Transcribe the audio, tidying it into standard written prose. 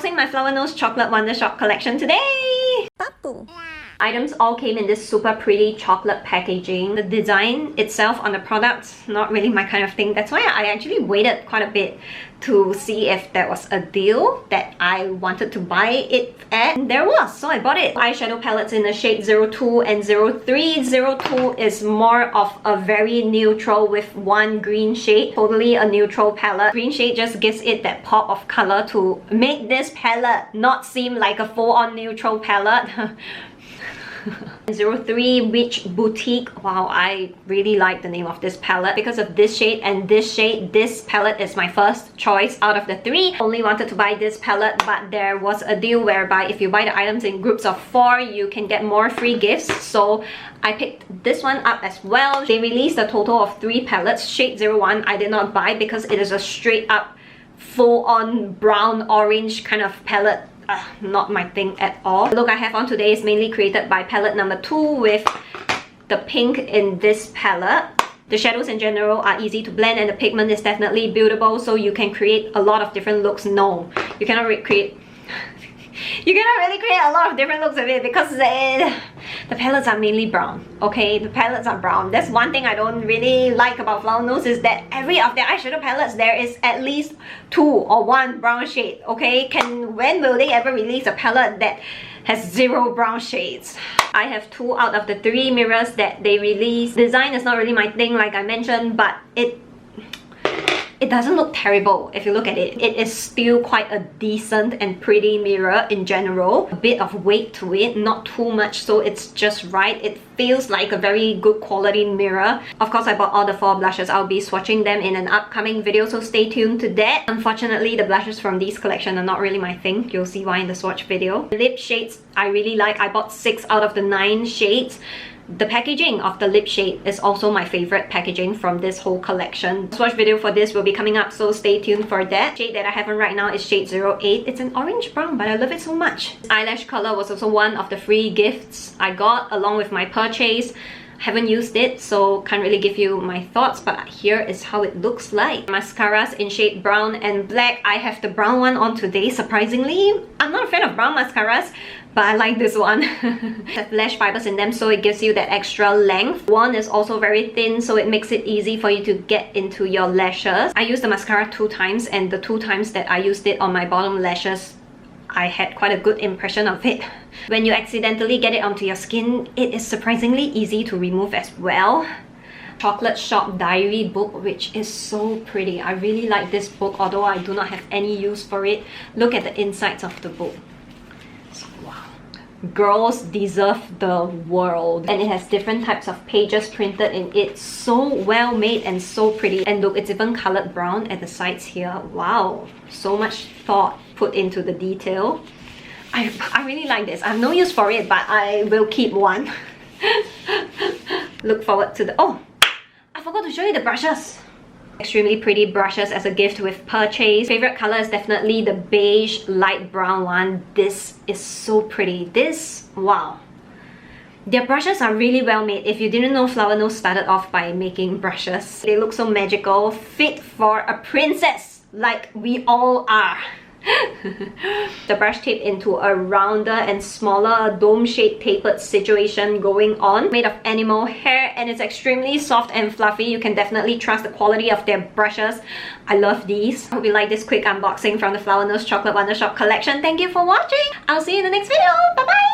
unboxing my Flower Nose Chocolate Wonder Shop collection today! Papu. Items all came in this super pretty chocolate packaging. The design itself on the product, not really my kind of thing. That's why I actually waited quite a bit to see if there was a deal that I wanted to buy it at. And there was, so I bought it. Eyeshadow palettes in the shade 02 and 03. 02 is more of a very neutral with one green shade. Totally a neutral palette. Green shade just gives it that pop of color to make this palette not seem like a full-on neutral palette. 03 Witch Boutique. Wow, I really like the name of this palette because of this shade and this shade. This palette is my first choice out of the three. Only wanted to buy this palette, but there was a deal whereby if you buy the items in groups of 4, you can get more free gifts. So I picked this one up as well. They released a total of 3 palettes. Shade 01 I did not buy because it is a straight up full-on brown orange kind of palette. Not my thing at all. The look I have on today is mainly created by palette number 2 with the pink in this palette. The shadows in general are easy to blend and the pigment is definitely buildable, so you can create a lot of different looks. No, you cannot really create a lot of different looks of it because the palettes are mainly brown. Okay, the palettes are brown. That's one thing I don't really like about Flower Nose, is that every of their eyeshadow palettes there is at least 2 or 1 brown shade. Okay, when will they ever release a palette that has 0 brown shades? I have 2 out of the 3 mirrors that they released. Design is not really my thing, like I mentioned, but it doesn't look terrible if you look at it. It is still quite a decent and pretty mirror in general. A bit of weight to it, not too much, so it's just right. It feels like a very good quality mirror. Of course, I bought all the 4 blushes. I'll be swatching them in an upcoming video, so stay tuned to that. Unfortunately, the blushes from these collection are not really my thing. You'll see why in the swatch video. Lip shades I really like. I bought 6 out of the 9 shades. The packaging of the lip shade is also my favorite packaging from this whole collection. The swatch video for this will be coming up, so stay tuned for that. Shade that I have on right now is shade 08. It's an orange brown, but I love it so much. Eyelash color was also one of the free gifts I got along with my purchase. Haven't used it, so can't really give you my thoughts, but here is how it looks like. Mascaras in shade brown and black. I have the brown one on today, surprisingly. I'm not a fan of brown mascaras, but I like this one. It has lash fibers in them, so it gives you that extra length. One is also very thin, so it makes it easy for you to get into your lashes. I used the mascara 2 times, and the 2 times that I used it on my bottom lashes, I had quite a good impression of it. When you accidentally get it onto your skin, it is surprisingly easy to remove as well. Chocolate Shop Diary book, which is so pretty. I really like this book, although I do not have any use for it. Look at the insides of the book. Wow. Girls deserve the world. And it has different types of pages printed in it. So well made and so pretty. And look, it's even colored brown at the sides here. Wow, so much thought put into the detail. I really like this. I have no use for it, but I will keep one. Look forward to the... Oh, I forgot to show you the brushes. Extremely pretty brushes as a gift with purchase. Favorite color is definitely the beige light brown one. This is so pretty. This, wow. Their brushes are really well made. If you didn't know, Flower Nose started off by making brushes. They look so magical, fit for a princess like we all are. The brush tape into a rounder and smaller dome-shaped tapered situation going on. Made of animal hair, and it's extremely soft and fluffy. You can definitely trust the quality of their brushes. I love these. I hope you like this quick unboxing from the Flower Nose Chocolate Wonder Shop collection. Thank you for watching. I'll see you in the next video. Bye bye.